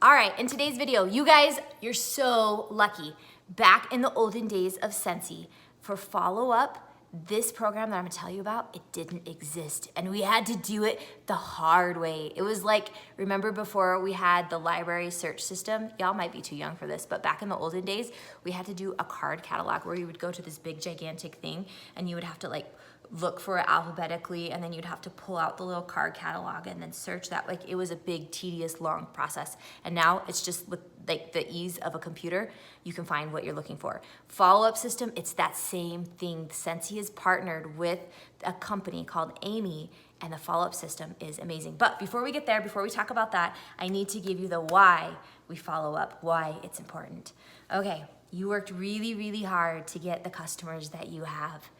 All right, in today's video, you guys, you're so lucky. Back in the olden days of Scentsy, for follow-up, this program that I'm gonna tell you about, it didn't exist. And we had to do it the hard way. It was like, remember before we had the library search system? Y'all might be too young for this, but back in the olden days, we had to do a card catalog where you would go to this big gigantic thing and you would have to like look for it alphabetically, and then you'd have to pull out the little card catalog and then search that. Like, it was a big, tedious, long process. And now it's just with like the ease of a computer, you can find what you're looking for. Follow-up system, it's that same thing. Scentsy is partnered with a company called Amy, and the follow-up system is amazing. But before we get there, before we talk about that, I need to give you the why we follow up, why it's important. Okay, you worked really, really hard to get the customers that you have.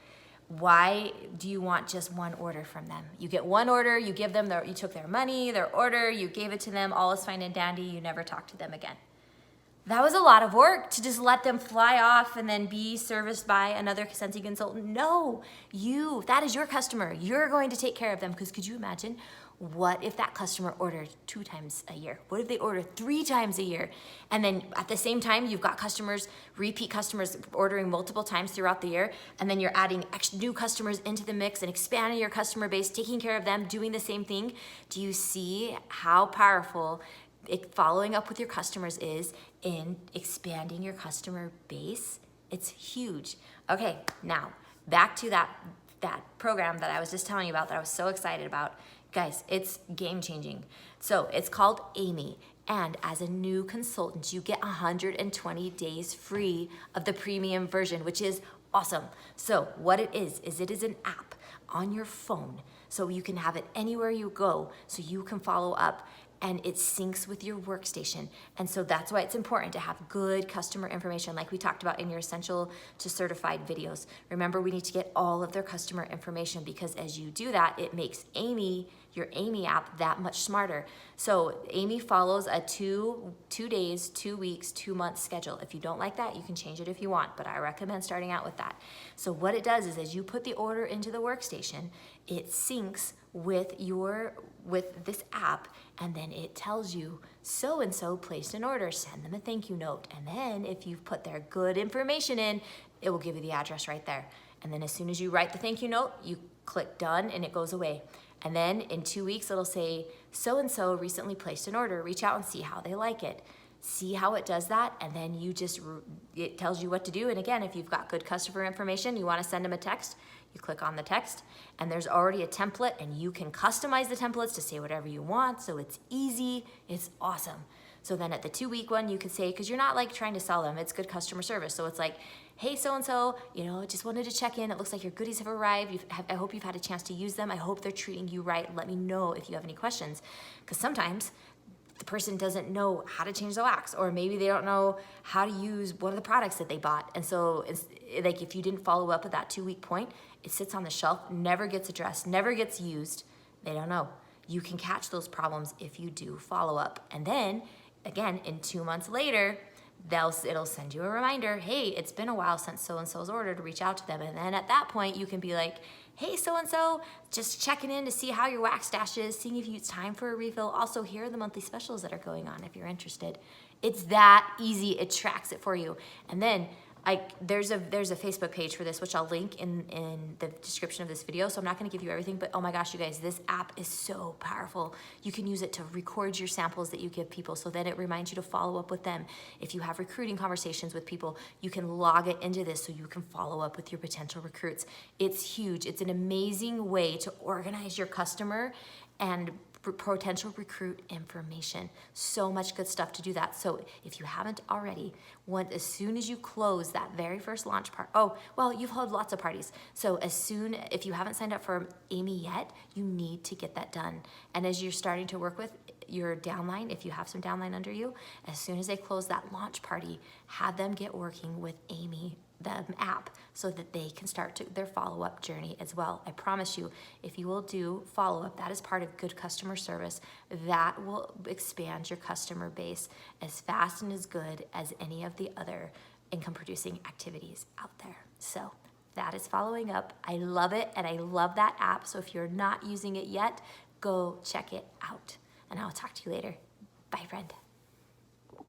Why do you want just one order from them? You get one order, you give them you took their money, their order, you gave it to them, all is fine and dandy, you never talk to them again. That was a lot of work to just let them fly off and then be serviced by another Scentsy consultant. No, that is your customer. You're going to take care of them, because could you imagine what if that customer ordered 2 times a year? What if they order 3 times a year? And then at the same time, you've got customers, repeat customers ordering multiple times throughout the year, and then you're adding new customers into the mix and expanding your customer base, taking care of them, doing the same thing. Do you see how powerful following up with your customers is in expanding your customer base? It's huge. Okay, now back to that program that I was just telling you about that I was so excited about. Guys, it's game changing. So it's called Amy, and as a new consultant, you get 120 days free of the premium version, which is awesome. So what it is an app on your phone, so you can have it anywhere you go, so you can follow up, and it syncs with your workstation. And so that's why it's important to have good customer information, like we talked about in your Essential to Certified videos. Remember, we need to get all of their customer information, because as you do that, it makes Amy, your Amy app, that much smarter. So Amy follows a 2 days, 2 weeks, 2 months schedule. If you don't like that, you can change it if you want, but I recommend starting out with that. So what it does is, as you put the order into the workstation, it syncs with this app, and then it tells you so-and-so placed an order, send them a thank you note. And then if you've put their good information in, it will give you the address right there. And then as soon as you write the thank you note, you click done and it goes away. And then in 2 weeks, it'll say, so-and-so recently placed an order, reach out and see how they like it. See how it does that, and then it tells you what to do. And again, if you've got good customer information, you want to send them a text, you click on the text, and there's already a template, and you can customize the templates to say whatever you want, so it's easy, it's awesome. So then at the 2-week one, you could say, because you're not like trying to sell them, it's good customer service. So it's like, hey, so-and-so, just wanted to check in. It looks like your goodies have arrived. I hope you've had a chance to use them. I hope they're treating you right. Let me know if you have any questions. Because sometimes the person doesn't know how to change the wax, or maybe they don't know how to use one of the products that they bought. And so it's like, if you didn't follow up at that 2-week point, it sits on the shelf, never gets addressed, never gets used. They don't know. You can catch those problems if you do follow up. And then again, in 2 months later, it'll send you a reminder, hey, it's been a while since so-and-so's ordered, reach out to them. And then at that point, you can be like, hey, so-and-so, just checking in to see how your wax stash is, seeing if it's time for a refill. Also, here are the monthly specials that are going on if you're interested. It's that easy. It tracks it for you. And then there's a Facebook page for this, which I'll link in the description of this video. So I'm not going to give you everything, but oh my gosh, you guys, this app is so powerful. You can use it to record your samples that you give people, so then it reminds you to follow up with them. If you have recruiting conversations with people, you can log it into this so you can follow up with your potential recruits. It's huge. It's an amazing way to organize your customer and potential recruit information. So much good stuff to do that. So if you haven't already, as soon as you close that very first launch part, you've held lots of parties. So if you haven't signed up for Amy yet, you need to get that done. And as you're starting to work with your downline, if you have some downline under you, as soon as they close that launch party, have them get working with Amy, the app, so that they can start their follow-up journey as well. I promise you, if you will do follow-up, that is part of good customer service. That will expand your customer base as fast and as good as any of the other income-producing activities out there. So that is following up. I love it, and I love that app. So if you're not using it yet, go check it out, and I'll talk to you later.